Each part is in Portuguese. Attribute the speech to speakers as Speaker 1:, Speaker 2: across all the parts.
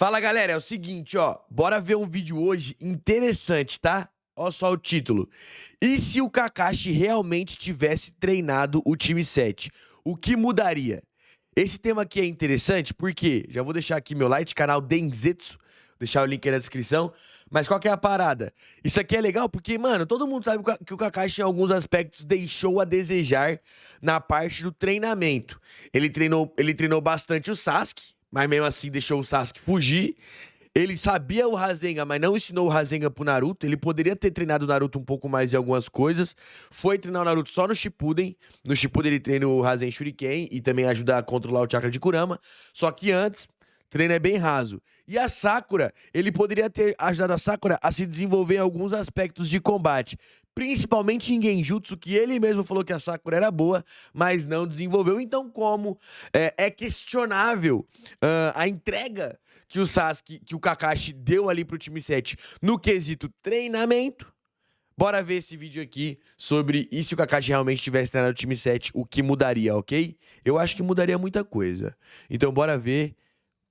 Speaker 1: Fala galera, é o seguinte, ó, bora ver um vídeo hoje interessante, tá? Olha só o título. E se o Kakashi realmente tivesse treinado o time 7? O que mudaria? Esse tema aqui é interessante porque, já vou deixar aqui meu like, canal Denzetsu, deixar o link aí na descrição. Mas qual que é a parada? Isso aqui é legal porque, mano, todo mundo sabe que o Kakashi em alguns aspectos deixou a desejar na parte do treinamento. Ele treinou bastante o Sasuke, mas mesmo assim deixou o Sasuke fugir. Ele sabia o Rasengan, mas não ensinou o Rasengan pro Naruto. Ele poderia ter treinado o Naruto um pouco mais em algumas coisas. Foi treinar o Naruto só no Shippuden. No Shippuden ele treina o Rasen Shuriken e também ajuda a controlar o chakra de Kurama. Só que antes, o treino é bem raso. E a Sakura, ele poderia ter ajudado a Sakura a se desenvolver em alguns aspectos de combate. Principalmente em Genjutsu, que ele mesmo falou que a Sakura era boa, mas não desenvolveu. Então, como é questionável a entrega que o Sasuke, que o Kakashi deu ali pro time 7 no quesito treinamento, bora ver esse vídeo aqui sobre e se o Kakashi realmente tivesse treinado o time 7, o que mudaria, ok? Eu acho que mudaria muita coisa. Então, bora ver.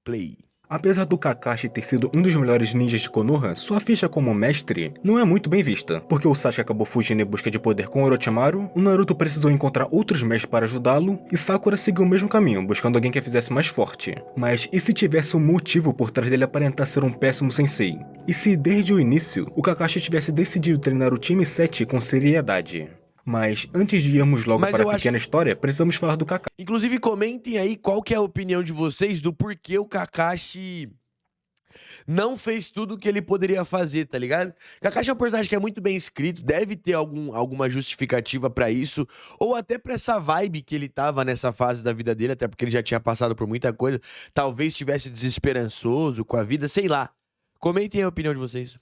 Speaker 1: Play.
Speaker 2: Apesar do Kakashi ter sido um dos melhores ninjas de Konoha, sua ficha como mestre não é muito bem vista, porque o Sasuke acabou fugindo em busca de poder com Orochimaru, o Naruto precisou encontrar outros mestres para ajudá-lo, e Sakura seguiu o mesmo caminho, buscando alguém que a fizesse mais forte. Mas e se tivesse um motivo por trás dele aparentar ser um péssimo sensei? E se desde o início, o Kakashi tivesse decidido treinar o time 7 com seriedade? Mas antes de irmos logo para a pequena história, precisamos falar do Kakashi.
Speaker 1: Inclusive, comentem aí qual que é a opinião de vocês do porquê o Kakashi não fez tudo o que ele poderia fazer, tá ligado? Kakashi é um personagem que é muito bem escrito, deve ter alguma justificativa pra isso, ou até pra essa vibe que ele tava nessa fase da vida dele, até porque ele já tinha passado por muita coisa, talvez estivesse desesperançoso com a vida, sei lá. Comentem a opinião de vocês.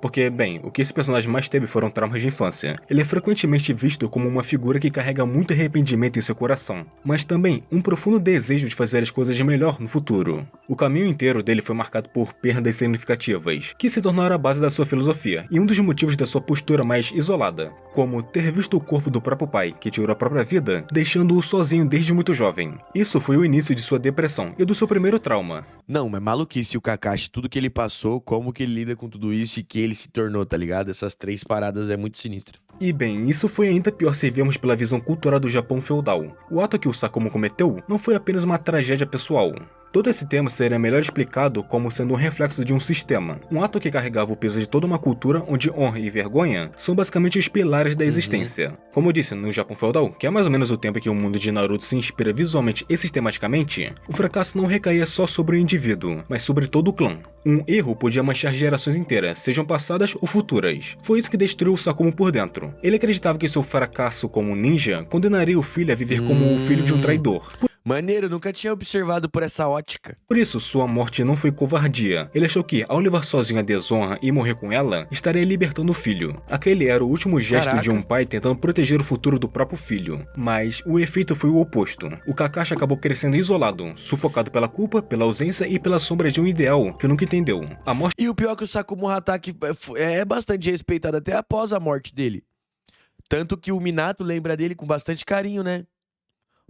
Speaker 2: Porque, bem, o que esse personagem mais teve foram traumas de infância. Ele é frequentemente visto como uma figura que carrega muito arrependimento em seu coração, mas também um profundo desejo de fazer as coisas melhor no futuro. O caminho inteiro dele foi marcado por perdas significativas, que se tornaram a base da sua filosofia, e um dos motivos da sua postura mais isolada, como ter visto o corpo do próprio pai, que tirou a própria vida, deixando-o sozinho desde muito jovem. Isso foi o início de sua depressão e do seu primeiro trauma.
Speaker 1: Não, mas maluquice o Kakashi, tudo que ele passou, como que ele lida com tudo isso e que ele se tornou, tá ligado? Essas três paradas é muito sinistro.
Speaker 2: E bem, isso foi ainda pior se vermos pela visão cultural do Japão feudal. O ato que o Sakumo cometeu não foi apenas uma tragédia pessoal. Todo esse tema seria melhor explicado como sendo um reflexo de um sistema, um ato que carregava o peso de toda uma cultura onde honra e vergonha são basicamente os pilares da existência. Como eu disse, no Japão feudal, que é mais ou menos o tempo em que o mundo de Naruto se inspira visualmente e sistematicamente, o fracasso não recaía só sobre o indivíduo, mas sobre todo o clã. Um erro podia manchar gerações inteiras, sejam passadas ou futuras. Foi isso que destruiu o Sakumo por dentro. Ele acreditava que seu fracasso como ninja condenaria o filho a viver como o filho de um traidor.
Speaker 1: Maneiro, nunca tinha observado por essa ótica.
Speaker 2: Por isso, sua morte não foi covardia. Ele achou que, ao levar sozinho a desonra e morrer com ela, estaria libertando o filho. Aquele era o último gesto de um pai tentando proteger o futuro do próprio filho. Mas o efeito foi o oposto. O Kakashi acabou crescendo isolado, sufocado pela culpa, pela ausência e pela sombra de um ideal que nunca entendeu. A morte...
Speaker 1: E o pior é que o Sakumo Hatake é bastante respeitado até após a morte dele. Tanto que o Minato lembra dele com bastante carinho, né?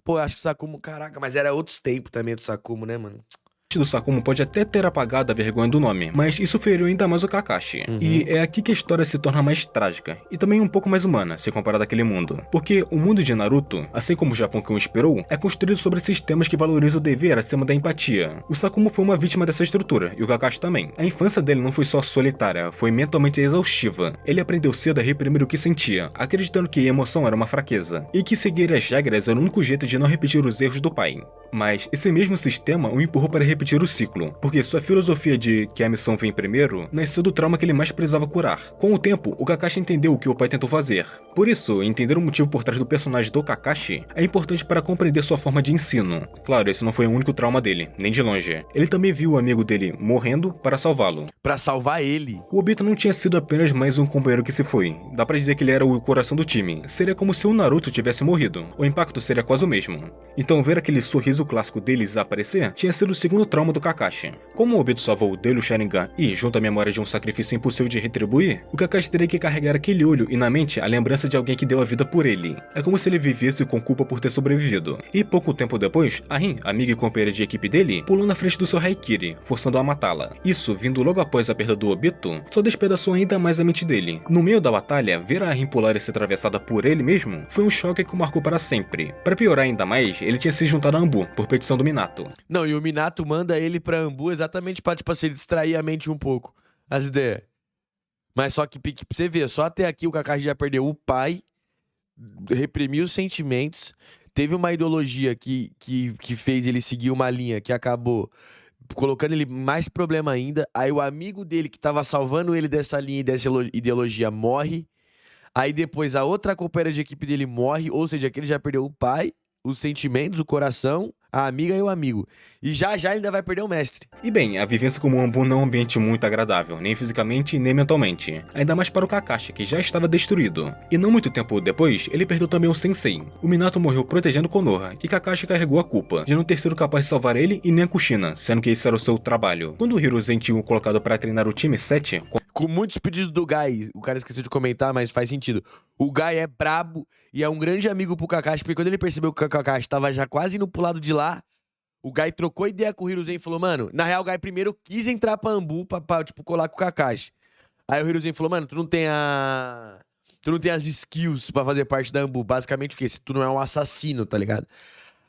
Speaker 1: Pô, eu acho que o Sakumo... Caraca, mas era outros tempos também do Sakumo, né, mano?
Speaker 2: do Sakumo pode até ter apagado a vergonha do nome, mas isso feriu ainda mais o Kakashi. E é aqui que a história se torna mais trágica, e também um pouco mais humana, se comparada àquele mundo. Porque o mundo de Naruto, assim como o Japão que o inspirou, é construído sobre sistemas que valorizam o dever acima da empatia. O Sakumo foi uma vítima dessa estrutura, e o Kakashi também. A infância dele não foi só solitária, foi mentalmente exaustiva. Ele aprendeu cedo a reprimir o que sentia, acreditando que a emoção era uma fraqueza, e que seguir as regras era o único jeito de não repetir os erros do pai. Mas esse mesmo sistema o empurrou para repetir o ciclo, porque sua filosofia de que a missão vem primeiro nasceu do trauma que ele mais precisava curar. Com o tempo, o Kakashi entendeu o que o pai tentou fazer. Por isso, entender o motivo por trás do personagem do Kakashi é importante para compreender sua forma de ensino. Claro, esse não foi o único trauma dele, nem de longe. Ele também viu o amigo dele morrendo para salvá-lo.
Speaker 1: Pra salvar ele.
Speaker 2: O Obito não tinha sido apenas mais um companheiro que se foi. Dá pra dizer que ele era o coração do time. Seria como se o Naruto tivesse morrido. O impacto seria quase o mesmo. Então ver aquele sorriso clássico deles aparecer tinha sido o segundo trauma do Kakashi. Como o Obito salvou dele o Sharingan e, junto à memória de um sacrifício impossível de retribuir, o Kakashi teria que carregar aquele olho e na mente a lembrança de alguém que deu a vida por ele. É como se ele vivesse com culpa por ter sobrevivido. E pouco tempo depois, a Rin, amiga e companheira de equipe dele, pulou na frente do seu Haikiri, forçando-a a matá-la. Isso, vindo logo após a perda do Obito, só despedaçou ainda mais a mente dele. No meio da batalha, ver a Rin pular e ser atravessada por ele mesmo foi um choque que o marcou para sempre. Para piorar ainda mais, ele tinha se juntado a Anbu, por petição do Minato.
Speaker 1: Não, e o Minato manda ele pra Anbu exatamente pra, tipo assim, distrair a mente um pouco. As ideias. Mas só que, pra você ver, só até aqui o Kakashi já perdeu o pai, reprimiu os sentimentos, teve uma ideologia que fez ele seguir uma linha que acabou colocando ele mais problema ainda. Aí o amigo dele que tava salvando ele dessa linha e dessa ideologia morre. Aí depois a outra companheira de equipe dele morre, ou seja, que ele já perdeu o pai, os sentimentos, o coração, a amiga e o amigo. E já já ele ainda vai perder o mestre.
Speaker 2: E bem, a vivência como Anbu não é um ambiente muito agradável, nem fisicamente nem mentalmente. Ainda mais para o Kakashi, que já estava destruído. E não muito tempo depois, ele perdeu também o Sensei. O Minato morreu protegendo Konoha, e Kakashi carregou a culpa, de não ter sido capaz de salvar ele e nem a Kushina, sendo que esse era o seu trabalho. Quando o Hiruzen tinha o colocado para treinar o time 7...
Speaker 1: Com muitos pedidos do Gai, o cara esqueceu de comentar, mas faz sentido. O Gai é brabo e é um grande amigo pro Kakashi, porque quando ele percebeu que o Kakashi tava já quase indo pro lado de lá, o Gai trocou ideia com o Hiruzen e falou, mano, na real o Gai primeiro quis entrar pra Anbu pra tipo, colar com o Kakashi. Aí o Hiruzen falou, mano, tu não tem as skills pra fazer parte da Anbu. Basicamente o quê? Se tu não é um assassino, tá ligado?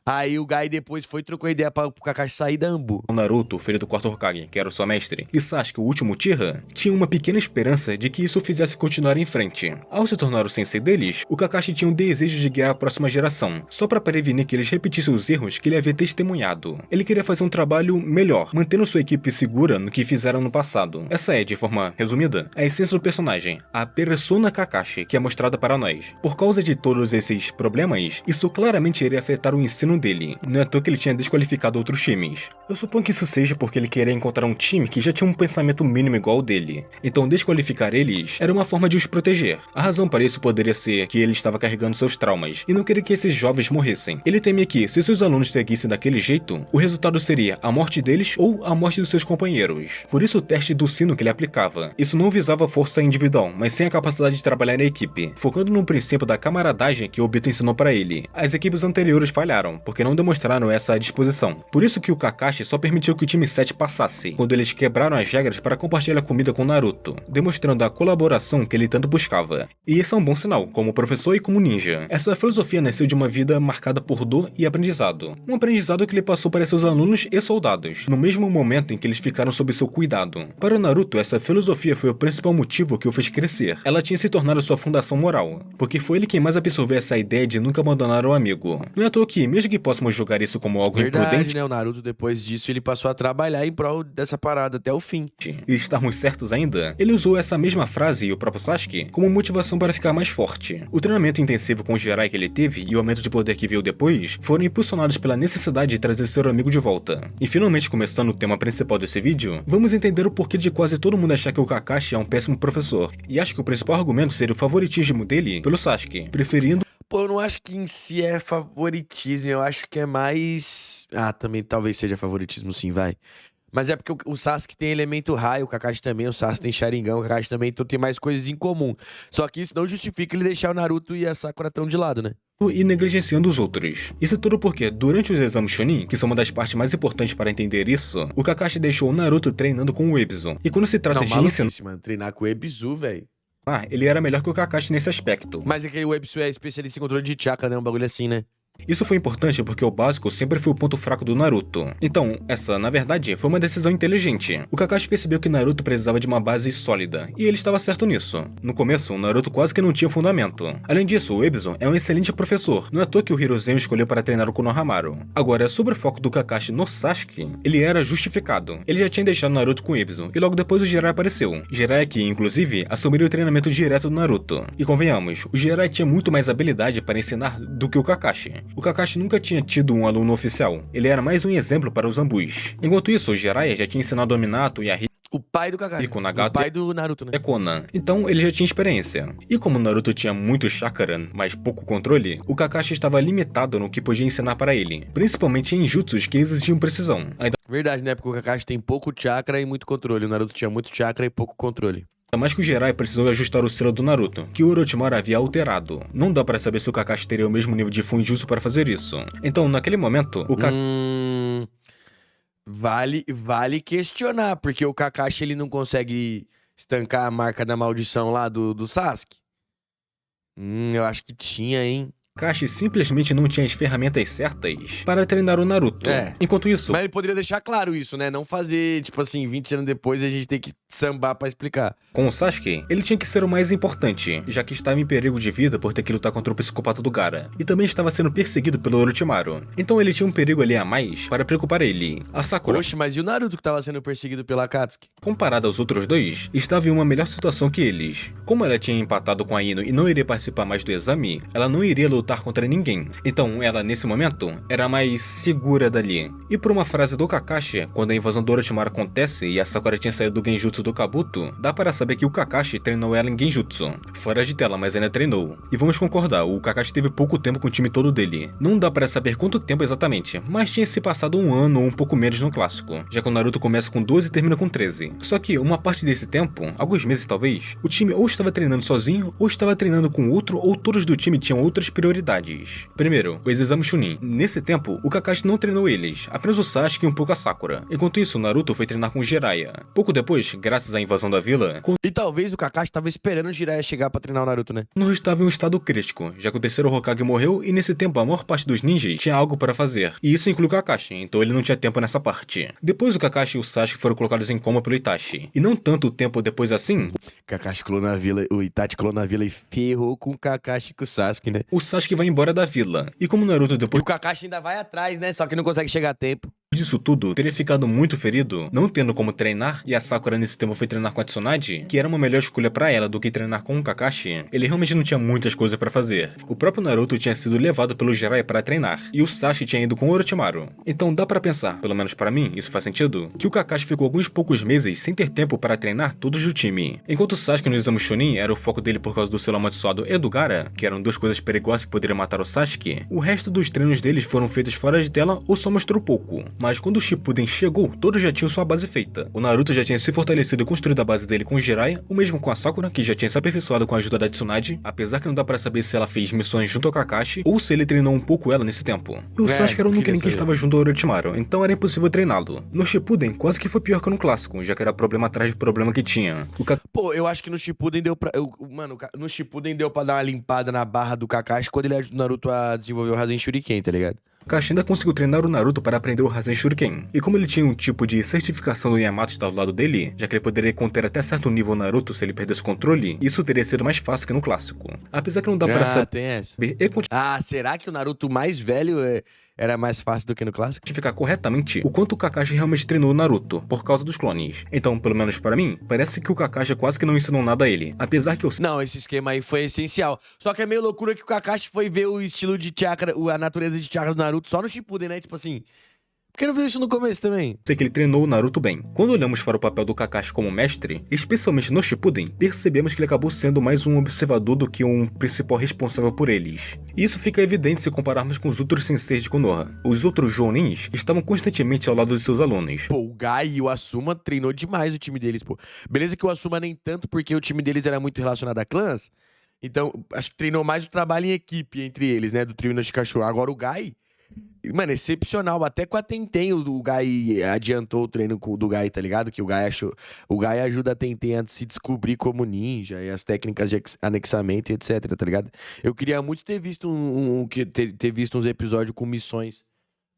Speaker 1: Aí o Gai depois foi e trocou ideia pro Kakashi sair da Anbu.
Speaker 2: O Naruto, filho do quarto Hokage, que era o seu mestre, e Sasuke, o último Uchiha, tinha uma pequena esperança de que isso o fizesse continuar em frente. Ao se tornar o sensei deles, o Kakashi tinha um desejo de guiar a próxima geração, só para prevenir que eles repetissem os erros que ele havia testemunhado. Ele queria fazer um trabalho melhor, mantendo sua equipe segura no que fizeram no passado. Essa é, de forma resumida, a essência do personagem, a persona Kakashi, que é mostrada para nós. Por causa de todos esses problemas, isso claramente iria afetar o ensino dele. Não é à toa que ele tinha desqualificado outros times. Eu suponho que isso seja porque ele queria encontrar um time que já tinha um pensamento mínimo igual ao dele. Então desqualificar eles era uma forma de os proteger. A razão para isso poderia ser que ele estava carregando seus traumas e não queria que esses jovens morressem. Ele temia que, se seus alunos seguissem daquele jeito, o resultado seria a morte deles ou a morte dos seus companheiros. Por isso o teste do sino que ele aplicava. Isso não visava força individual, mas sim a capacidade de trabalhar em equipe, focando no princípio da camaradagem que o Obito ensinou para ele. As equipes anteriores falharam, porque não demonstraram essa disposição. Por isso que o Kakashi só permitiu que o time 7 passasse, quando eles quebraram as regras para compartilhar comida com Naruto, demonstrando a colaboração que ele tanto buscava. E esse é um bom sinal, como professor e como ninja. Essa filosofia nasceu de uma vida marcada por dor e aprendizado. Um aprendizado que ele passou para seus alunos e soldados, no mesmo momento em que eles ficaram sob seu cuidado. Para o Naruto, essa filosofia foi o principal motivo que o fez crescer. Ela tinha se tornado sua fundação moral, porque foi ele quem mais absorveu essa ideia de nunca abandonar o amigo. Não é à toa que, mesmo que possamos julgar isso como algo imprudente,
Speaker 1: né? O Naruto, depois disso, ele passou a trabalhar em prol dessa parada até o fim.
Speaker 2: E estarmos certos ainda, ele usou essa mesma frase e o próprio Sasuke como motivação para ficar mais forte. O treinamento intensivo com o Jiraiya que ele teve e o aumento de poder que veio depois foram impulsionados pela necessidade de trazer seu amigo de volta. E finalmente, começando o tema principal desse vídeo, vamos entender o porquê de quase todo mundo achar que o Kakashi é um péssimo professor. E acho que o principal argumento seria o favoritismo dele pelo Sasuke, preferindo...
Speaker 1: Pô, eu não acho que em si é favoritismo, eu acho que é mais... Ah, também talvez seja favoritismo sim, vai. Mas é porque o Sasuke tem elemento raio, o Kakashi também, o Sasuke tem Sharingan, o Kakashi também, então tem mais coisas em comum. Só que isso não justifica ele deixar o Naruto e a Sakura tão de lado, né?
Speaker 2: E negligenciando os outros. Isso tudo porque, durante os exames Chunin, que são uma das partes mais importantes para entender isso, o Kakashi deixou o Naruto treinando com o Ebisu. E quando se trata de ensinar...
Speaker 1: mano, treinar com o Ebisu, velho.
Speaker 2: Ele era melhor que o Kakashi nesse aspecto.
Speaker 1: Mas é que o Ebisu é especialista em controle de chakra, né? Um bagulho assim, né?
Speaker 2: Isso foi importante porque o básico sempre foi o ponto fraco do Naruto. Então, essa, na verdade, foi uma decisão inteligente. O Kakashi percebeu que Naruto precisava de uma base sólida, e ele estava certo nisso. No começo, o Naruto quase que não tinha fundamento. Além disso, o Ebisu é um excelente professor. Não é à toa que o Hiruzen escolheu para treinar o Konohamaru. Agora, sobre o foco do Kakashi no Sasuke, ele era justificado. Ele já tinha deixado Naruto com o Ebisu, e logo depois o Jiraiya apareceu. Jiraiya que, inclusive, assumiria o treinamento direto do Naruto. E convenhamos, o Jiraiya tinha muito mais habilidade para ensinar do que o Kakashi. O Kakashi nunca tinha tido um aluno oficial, ele era mais um exemplo para os Anbus. Enquanto isso, o Jiraiya já tinha ensinado a Minato e a
Speaker 1: o pai do Kakashi.
Speaker 2: O Nagato,
Speaker 1: o pai do Naruto, né?
Speaker 2: É Konan. Então ele já tinha experiência. E como Naruto tinha muito chakra, mas pouco controle, o Kakashi estava limitado no que podia ensinar para ele, principalmente em jutsus que exigiam precisão.
Speaker 1: Verdade, né? Porque o Kakashi tem pouco chakra e muito controle. O Naruto tinha muito chakra e pouco controle.
Speaker 2: Ainda mais que o Jiraiya precisou ajustar o selo do Naruto, que o Orochimaru havia alterado. Não dá pra saber se o Kakashi teria o mesmo nível de Funjutsu para fazer isso. Então, naquele momento, o Kakashi...
Speaker 1: Vale questionar, porque o Kakashi ele não consegue estancar a marca da maldição lá do Sasuke? Eu acho que tinha, hein?
Speaker 2: Kakashi simplesmente não tinha as ferramentas certas para treinar o Naruto. Enquanto isso...
Speaker 1: Mas ele poderia deixar claro isso, né? Não fazer, tipo assim, 20 anos depois a gente tem que sambar pra explicar.
Speaker 2: Com o Sasuke, ele tinha que ser o mais importante, já que estava em perigo de vida por ter que lutar contra o psicopata do Gaara, e também estava sendo perseguido pelo Orochimaru. Então ele tinha um perigo ali a mais para preocupar ele. A Sakura...
Speaker 1: Oxe, mas e o Naruto que tava sendo perseguido pela Akatsuki?
Speaker 2: Comparado aos outros dois, estava em uma melhor situação que eles. Como ela tinha empatado com a Ino e não iria participar mais do exame, ela não iria lutar contra ninguém. Então ela, nesse momento, era mais segura dali. E por uma frase do Kakashi, quando a invasão do Orochimaru acontece e a Sakura tinha saído do Genjutsu do Kabuto, dá para saber que o Kakashi treinou ela em Genjutsu. Fora de tela, mas ainda treinou. E vamos concordar, o Kakashi teve pouco tempo com o time todo dele. Não dá para saber quanto tempo exatamente, mas tinha se passado um ano ou um pouco menos no clássico, já que o Naruto começa com 12 e termina com 13. Só que uma parte desse tempo, alguns meses talvez, o time ou estava treinando sozinho, ou estava treinando com outro, ou todos do time tinham outras prioridades. Primeiro, os exames Chunin. Nesse tempo, o Kakashi não treinou eles, apenas o Sasuke e um pouco a Sakura. Enquanto isso, o Naruto foi treinar com o Jiraiya. Pouco depois, graças à invasão da vila,
Speaker 1: E talvez o Kakashi tava esperando o Jiraiya chegar pra treinar o Naruto, né?
Speaker 2: Konoha estava em um estado crítico, já que o terceiro Hokage morreu e nesse tempo a maior parte dos ninjas tinha algo para fazer. E isso inclui o Kakashi, então ele não tinha tempo nessa parte. Depois o Kakashi e o Sasuke foram colocados em coma pelo Itachi. E não tanto tempo depois assim,
Speaker 1: Kakashi colou na vila, o Itachi colou na vila e ferrou com o Kakashi e com o Sasuke, né?
Speaker 2: o Sasuke vai embora da vila. E como o Naruto
Speaker 1: E
Speaker 2: depois
Speaker 1: o Kakashi ainda vai atrás, né? Só que não consegue chegar a tempo.
Speaker 2: disso tudo teria ficado muito ferido, não tendo como treinar, e a Sakura nesse tempo foi treinar com a Tsunade, que era uma melhor escolha pra ela do que treinar com o Kakashi, ele realmente não tinha muitas coisas pra fazer. O próprio Naruto tinha sido levado pelo Jiraiya para treinar, e o Sasuke tinha ido com o Orochimaru. Então dá pra pensar, pelo menos pra mim, isso faz sentido, que o Kakashi ficou alguns poucos meses sem ter tempo para treinar todos do time. Enquanto o Sasuke no exame Chunin era o foco dele por causa do selo amaldiçoado e do Gaara, que eram duas coisas perigosas que poderiam matar o Sasuke, o resto dos treinos deles foram feitos fora de tela ou só mostrou pouco. Mas quando o Shippuden chegou, todos já tinham sua base feita. O Naruto já tinha se fortalecido e construído a base dele com o Jiraiya, o mesmo com a Sakura, que já tinha se aperfeiçoado com a ajuda da Tsunade, apesar que não dá pra saber se ela fez missões junto ao Kakashi ou se ele treinou um pouco ela nesse tempo. E o Sasuke era o único que estava junto ao Orochimaru, então era impossível treiná-lo. No Shippuden, quase que foi pior que no clássico, já que era problema atrás de problema que tinha.
Speaker 1: Pô, eu acho que no Shippuden deu pra... Mano, no Shippuden deu pra dar uma limpada na barra do Kakashi quando ele ajuda o Naruto a desenvolver o Rasen Shuriken, tá ligado?
Speaker 2: Kakashi ainda conseguiu treinar o Naruto para aprender o Rasen Shuriken. E como ele tinha um tipo de certificação do Yamato estar do lado dele, já que ele poderia conter até certo nível o Naruto se ele perdesse o controle, isso teria sido mais fácil que no clássico. Apesar que não dá pra saber...
Speaker 1: tem essa.
Speaker 2: E
Speaker 1: Será que o Naruto mais velho era mais fácil do que no clássico?
Speaker 2: identificar corretamente o quanto o Kakashi realmente treinou o Naruto, por causa dos clones. Então, pelo menos para mim, parece que o Kakashi quase que não ensinou nada a ele. Apesar que eu...
Speaker 1: Não, esse esquema aí foi essencial. Só que é meio loucura que o Kakashi foi ver o estilo de chakra, a natureza de chakra do Naruto só no Shippuden, né? Tipo assim... Por que não viu isso no começo também?
Speaker 2: sei que ele treinou o Naruto bem. Quando olhamos para o papel do Kakashi como mestre, especialmente no Shippuden, percebemos que ele acabou sendo mais um observador do que um principal responsável por eles. E isso fica evidente se compararmos com os outros senseis de Konoha. Os outros Jounins estavam constantemente ao lado de seus alunos.
Speaker 1: Pô, o Gai e o Asuma treinou demais o time deles, pô. Beleza que o Asuma nem tanto, porque o time deles era muito relacionado a clãs. Então, acho que treinou mais o trabalho em equipe entre eles, né? Do trio no Shikashu. Agora o Gai... Mano, excepcional. Até com a Tenten o Gai adiantou o treino do Gai, tá ligado? Que o Gai achou. O Gai ajuda a Tenten a se descobrir como ninja e as técnicas de anexamento e etc, tá ligado? Eu queria muito ter visto ter visto uns episódios com missões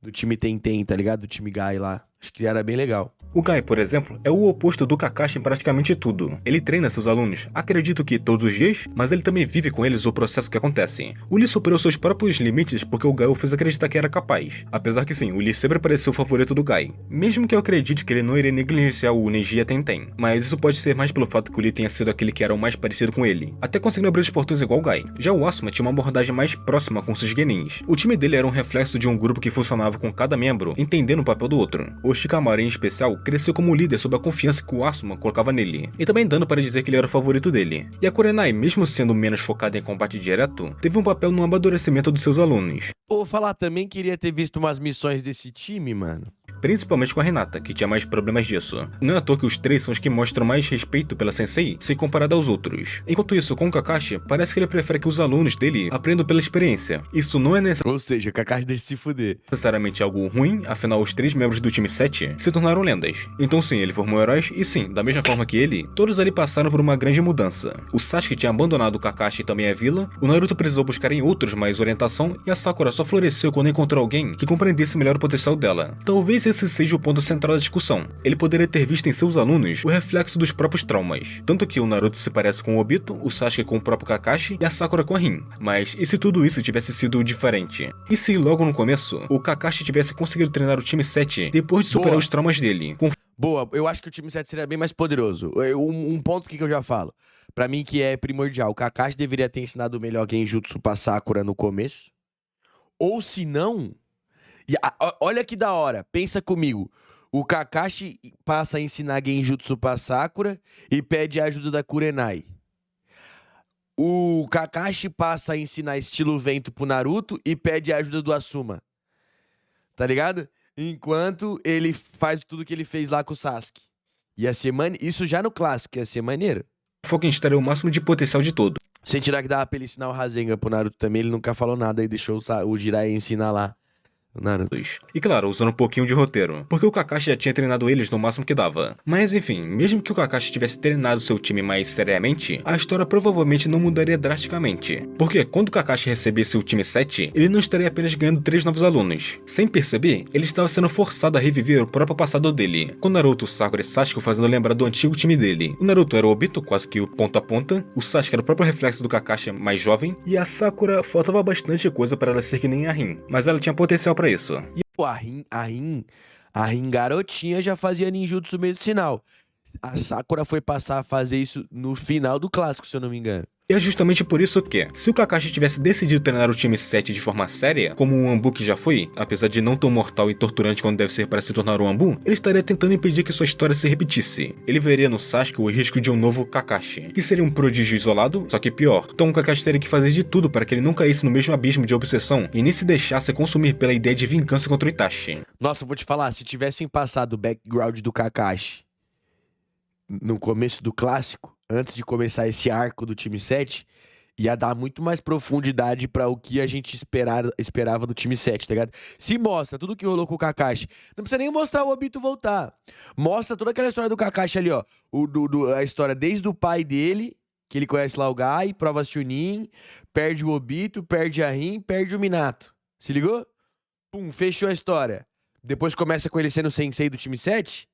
Speaker 1: do time Tenten, tá ligado? Do time Gai lá. Acho que era bem legal.
Speaker 2: O Gai, por exemplo, é o oposto do Kakashi em praticamente tudo. Ele treina seus alunos, acredito que todos os dias, mas ele também vive com eles o processo que acontece. O Lee superou seus próprios limites porque o Gai o fez acreditar que era capaz. Apesar que sim, o Lee sempre pareceu o favorito do Gai. Mesmo que eu acredite que ele não iria negligenciar o Neji e a Tenten. Mas isso pode ser mais pelo fato que o Lee tenha sido aquele que era o mais parecido com ele. Até conseguindo abrir os portões igual o Gai. Já o Asuma tinha uma abordagem mais próxima com seus genins. O time dele era um reflexo de um grupo que funcionava com cada membro, entendendo o papel do outro. O Shikamaru, em especial, cresceu como líder sob a confiança que o Asuma colocava nele, e também dando para dizer que ele era o favorito dele. E a Kurenai, mesmo sendo menos focada em combate direto, teve um papel no amadurecimento dos seus alunos.
Speaker 1: Ou falar também, queria ter visto umas missões desse time, mano.
Speaker 2: principalmente com a Hinata, que tinha mais problemas disso. Não é à toa que os três são os que mostram mais respeito pela sensei, se comparado aos outros. Enquanto isso, com o Kakashi, parece que ele prefere que os alunos dele aprendam pela experiência. Isso não é
Speaker 1: Ou seja, o Kakashi deixa se fuder.
Speaker 2: necessariamente algo ruim, afinal os três membros do time 7 se tornaram lendas. Então sim, ele formou heróis e sim, da mesma forma que ele, todos ali passaram por uma grande mudança. O Sasuke tinha abandonado o Kakashi e também a vila, o Naruto precisou buscar em outros mais orientação e a Sakura só floresceu quando encontrou alguém que compreendesse melhor o potencial dela. Talvez esse seja o ponto central da discussão. Ele poderia ter visto em seus alunos o reflexo dos próprios traumas. Tanto que o Naruto se parece com o Obito, o Sasuke com o próprio Kakashi e a Sakura com a Rin. Mas e se tudo isso tivesse sido diferente? E se logo no começo, o Kakashi tivesse conseguido treinar o time 7 depois de superar os traumas dele?
Speaker 1: Boa, eu acho que o time 7 seria bem mais poderoso. Um ponto que eu já falo, pra mim que é primordial, o Kakashi deveria ter ensinado melhor Genjutsu pra Sakura no começo. Ou se não, olha que da hora, pensa comigo. O Kakashi passa a ensinar Genjutsu pra Sakura e pede a ajuda da Kurenai. O Kakashi passa a ensinar estilo vento pro Naruto e pede a ajuda do Asuma. Tá ligado? Enquanto ele faz tudo que ele fez lá com o Sasuke. Isso já no clássico, ia ser maneiro.
Speaker 2: Foca em extrair o máximo de potencial de todo.
Speaker 1: Sem tirar que dava pra ele ensinar o Rasengan pro Naruto também, ele nunca falou nada e deixou o Jiraiya ensinar lá o Naruto.
Speaker 2: E claro, usando um pouquinho de roteiro, porque o Kakashi já tinha treinado eles no máximo que dava. Mas enfim, mesmo que o Kakashi tivesse treinado seu time mais seriamente, a história provavelmente não mudaria drasticamente. Porque quando o Kakashi recebesse o time 7, ele não estaria apenas ganhando 3 novos alunos. Sem perceber, ele estava sendo forçado a reviver o próprio passado dele, com Naruto, Sakura e Sasuke fazendo lembrar do antigo time dele. O Naruto era o Obito, quase que o ponta a ponta, o Sasuke era o próprio reflexo do Kakashi mais jovem, e a Sakura faltava bastante coisa para ela ser que nem a Rin, mas ela tinha potencial para isso.
Speaker 1: E pô, a Rin garotinha já fazia ninjutsu medicinal. A Sakura foi passar a fazer isso no final do clássico, se eu não me engano.
Speaker 2: E é justamente por isso que, se o Kakashi tivesse decidido treinar o time 7 de forma séria, como o Anbu que já foi, apesar de não tão mortal e torturante quanto deve ser para se tornar um Anbu, ele estaria tentando impedir que sua história se repetisse. Ele veria no Sasuke o risco de um novo Kakashi, que seria um prodígio isolado, só que pior. Então o Kakashi teria que fazer de tudo para que ele não caísse no mesmo abismo de obsessão e nem se deixasse consumir pela ideia de vingança contra o Itachi.
Speaker 1: Nossa, eu vou te falar, se tivessem passado o background do Kakashi no começo do clássico, antes de começar esse arco do time 7, ia dar muito mais profundidade pra o que a gente esperava do time 7, tá ligado? Se mostra tudo que rolou com o Kakashi, não precisa nem mostrar o Obito voltar. Mostra toda aquela história do Kakashi ali, ó. A história desde o pai dele, que ele conhece lá o Gai, prova Chunin, perde o Obito, perde a Rin, perde o Minato. Se ligou? Pum, fechou a história. Depois começa com ele sendo sensei do time 7.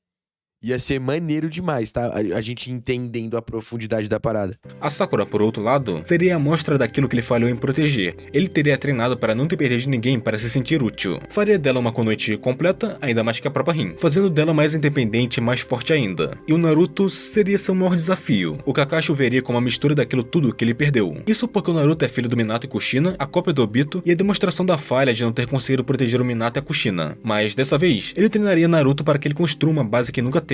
Speaker 1: Ia ser maneiro demais, tá? A gente entendendo a profundidade da parada.
Speaker 2: A Sakura, por outro lado, seria a amostra daquilo que ele falhou em proteger. Ele teria treinado para não ter perdido de ninguém para se sentir útil. Faria dela uma Konoichi completa, ainda mais que a própria Rin, fazendo dela mais independente e mais forte ainda. E o Naruto seria seu maior desafio. O Kakashi o veria como a mistura daquilo tudo que ele perdeu. Isso porque o Naruto é filho do Minato e Kushina, a cópia do Obito, e a demonstração da falha de não ter conseguido proteger o Minato e a Kushina. Mas, dessa vez, ele treinaria Naruto para que ele construa uma base que nunca teve.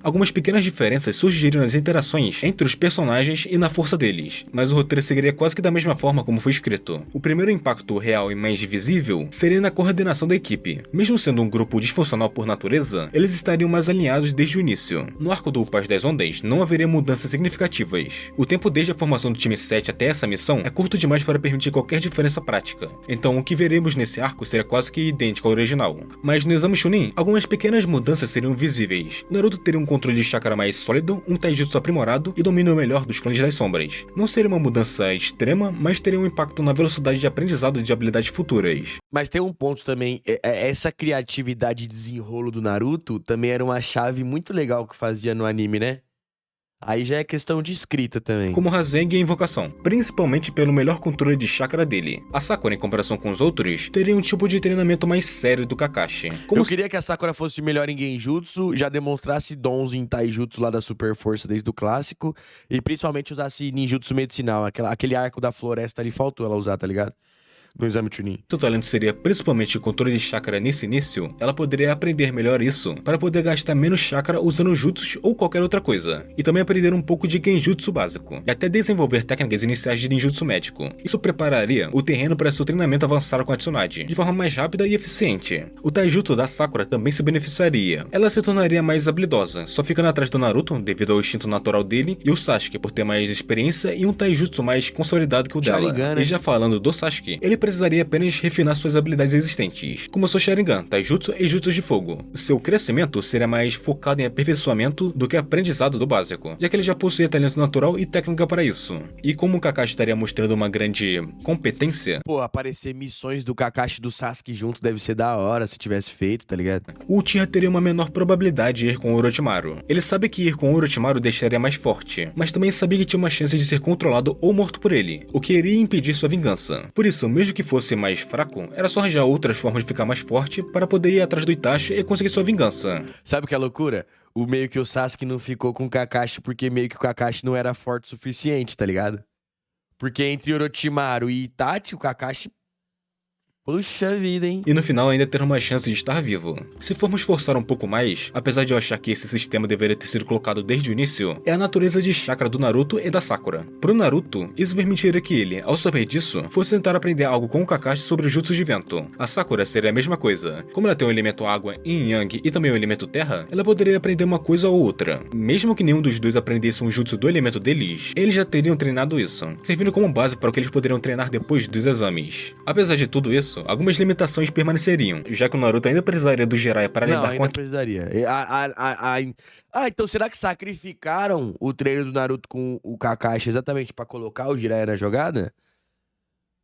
Speaker 2: Algumas pequenas diferenças surgiriam nas interações entre os personagens e na força deles, mas o roteiro seguiria quase que da mesma forma como foi escrito. O primeiro impacto real e mais visível seria na coordenação da equipe. Mesmo sendo um grupo disfuncional por natureza, eles estariam mais alinhados desde o início. No arco do Paz das Ondas, não haveria mudanças significativas. O tempo desde a formação do time 7 até essa missão é curto demais para permitir qualquer diferença prática. Então o que veremos nesse arco seria quase que idêntico ao original. Mas no exame Chunin, algumas pequenas mudanças seriam visíveis. Naruto teria um controle de chakra mais sólido, um taijutsu aprimorado e domínio melhor dos clãs das sombras. Não seria uma mudança extrema, mas teria um impacto na velocidade de aprendizado de habilidades futuras.
Speaker 1: Mas tem um ponto também, essa criatividade e desenrolo do Naruto também era uma chave muito legal que fazia no anime, né? Aí já é questão de escrita também.
Speaker 2: Como Rasengan e Invocação, principalmente pelo melhor controle de chakra dele. A Sakura, em comparação com os outros, teria um tipo de treinamento mais sério do Kakashi.
Speaker 1: Eu queria que a Sakura fosse melhor em Genjutsu, já demonstrasse dons em Taijutsu lá da Super Força desde o clássico, e principalmente usasse ninjutsu medicinal, aquele arco da floresta ali faltou ela usar, tá ligado? no exame Chunin.
Speaker 2: Seu talento seria principalmente controle de chakra nesse início, ela poderia aprender melhor isso para poder gastar menos chakra usando jutsus ou qualquer outra coisa, e também aprender um pouco de genjutsu básico, e até desenvolver técnicas iniciais de ninjutsu médico. Isso prepararia o terreno para seu treinamento avançar com a Tsunade, de forma mais rápida e eficiente. O taijutsu da Sakura também se beneficiaria. Ela se tornaria mais habilidosa, só ficando atrás do Naruto devido ao instinto natural dele, e o Sasuke por ter mais experiência e um taijutsu mais consolidado que o dela.
Speaker 1: Sharingan, né?
Speaker 2: E já falando do Sasuke, ele precisaria apenas refinar suas habilidades existentes, como seu Sharingan, taijutsu e jutsus de fogo. Seu crescimento seria mais focado em aperfeiçoamento do que aprendizado do básico, já que ele já possuía talento natural e técnica para isso. E como o Kakashi estaria mostrando uma grande competência,
Speaker 1: Pô, aparecer missões do Kakashi e do Sasuke junto deve ser da hora se tivesse feito, tá ligado?
Speaker 2: o Uchiha teria uma menor probabilidade de ir com Orochimaru. Ele sabe que ir com Orochimaru deixaria mais forte, mas também sabia que tinha uma chance de ser controlado ou morto por ele, o que iria impedir sua vingança. Por isso, mesmo que fosse mais fraco, era só arranjar outras formas de ficar mais forte para poder ir atrás do Itachi e conseguir sua vingança.
Speaker 1: Sabe o que é loucura? O meio que o Sasuke não ficou com o Kakashi porque meio que o Kakashi não era forte o suficiente, tá ligado? Porque entre Orochimaru e Itachi, o Kakashi... Puxa vida, hein?
Speaker 2: E no final ainda ter uma chance de estar vivo. Se formos forçar um pouco mais, apesar de eu achar que esse sistema deveria ter sido colocado desde o início, é a natureza de chakra do Naruto e da Sakura. Pro Naruto, isso permitiria que ele, ao saber disso, fosse tentar aprender algo com o Kakashi sobre jutsus de vento. A Sakura seria a mesma coisa. Como ela tem o elemento água, yin yang e também o elemento terra, ela poderia aprender uma coisa ou outra. Mesmo que nenhum dos dois aprendesse um jutsu do elemento deles, eles já teriam treinado isso, servindo como base para o que eles poderiam treinar depois dos exames. Apesar de tudo isso, algumas limitações permaneceriam, já que o Naruto ainda precisaria do Jiraiya para
Speaker 1: Não,
Speaker 2: lidar com
Speaker 1: ainda precisaria. Então será que sacrificaram o treino do Naruto com o Kakashi exatamente pra colocar o Jiraiya na jogada?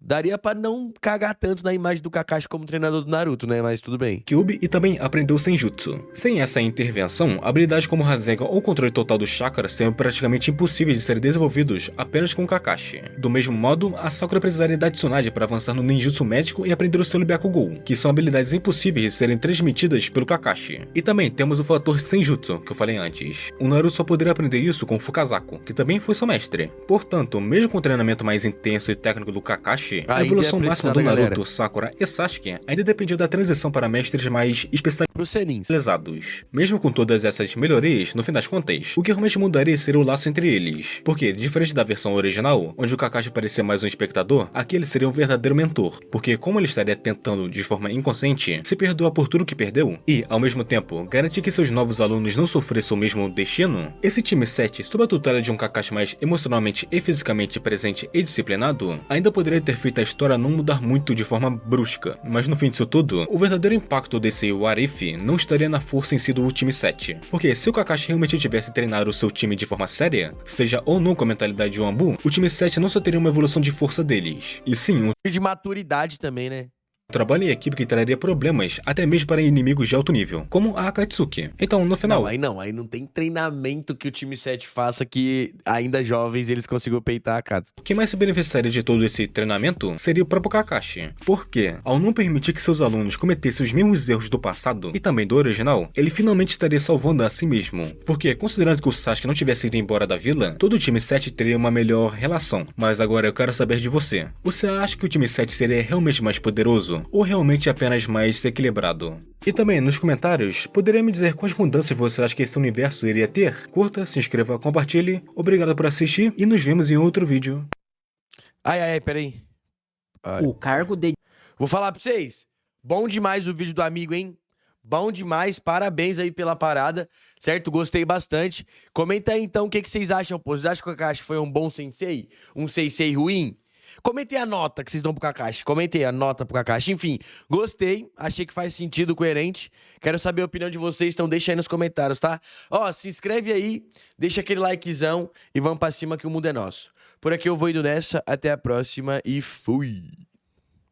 Speaker 1: Daria pra não cagar tanto na imagem do Kakashi como treinador do Naruto, né? Mas tudo bem.
Speaker 2: Kyuubi e também aprendeu Senjutsu. Sem essa intervenção, habilidades como Rasengan ou controle total do chakra seriam praticamente impossíveis de serem desenvolvidos apenas com Kakashi. Do mesmo modo, a Sakura precisaria da Tsunade para avançar no ninjutsu médico e aprender o seu Byakugou, que são habilidades impossíveis de serem transmitidas pelo Kakashi. E também temos o fator Senjutsu, que eu falei antes. O Naruto só poderia aprender isso com Fukazaku, que também foi seu mestre. Portanto, mesmo com o treinamento mais intenso e técnico do Kakashi, a evolução máxima do Naruto, Sakura e Sasuke ainda dependia da transição para mestres mais
Speaker 1: Pros senins.
Speaker 2: especializados. Mesmo com todas essas melhorias, no fim das contas, o que realmente mudaria seria o laço entre eles. Porque, diferente da versão original, onde o Kakashi parecia mais um espectador, aqui ele seria um verdadeiro mentor. Porque como ele estaria tentando, de forma inconsciente, se perdoar por tudo que perdeu, e, ao mesmo tempo, garantir que seus novos alunos não sofressem o mesmo destino, esse time 7, sob a tutela de um Kakashi mais emocionalmente e fisicamente presente e disciplinado, ainda poderia ter feito a história não mudar muito de forma brusca. Mas no fim disso tudo, o verdadeiro impacto desse What If não estaria na força em si do time 7. Porque se o Kakashi realmente tivesse treinado o seu time de forma séria, seja ou não com a mentalidade de um Ambu, o time 7 não só teria uma evolução de força deles, e sim um
Speaker 1: E de maturidade também, né?
Speaker 2: trabalho em equipe que traria problemas até mesmo para inimigos de alto nível, como a Akatsuki. Então, no final,
Speaker 1: Aí não tem treinamento que o time 7 faça que ainda jovens eles consigam peitar a Akatsuki.
Speaker 2: quem mais se beneficiaria de todo esse treinamento seria o próprio Kakashi. Porque, ao não permitir que seus alunos cometessem os mesmos erros do passado e também do original, ele finalmente estaria salvando a si mesmo. Porque, considerando que o Sasuke não tivesse ido embora da vila, todo o time 7 teria uma melhor relação. Mas agora eu quero saber de você. Você acha que o time 7 seria realmente mais poderoso? Ou realmente apenas mais equilibrado? E também, nos comentários, poderia me dizer quais mudanças você acha que esse universo iria ter? Curta, se inscreva, compartilhe, obrigado por assistir e nos vemos em outro vídeo.
Speaker 1: Peraí.
Speaker 3: O cargo de
Speaker 1: Vou falar pra vocês. Bom demais o vídeo do amigo, hein? Bom demais, parabéns aí pela parada, certo? Gostei bastante. Comenta aí então o que vocês acham, pô. Vocês acham que o Kakashi foi um bom sensei? Um sensei ruim? Comentei a nota que vocês dão pro Kakashi. Comentei a nota pro Kakashi. Enfim, gostei. Achei que faz sentido, coerente. Quero saber a opinião de vocês, então deixa aí nos comentários, tá? Ó, se inscreve aí, deixa aquele likezão e vamos pra cima que o mundo é nosso. Por aqui eu vou indo nessa. Até a próxima e fui!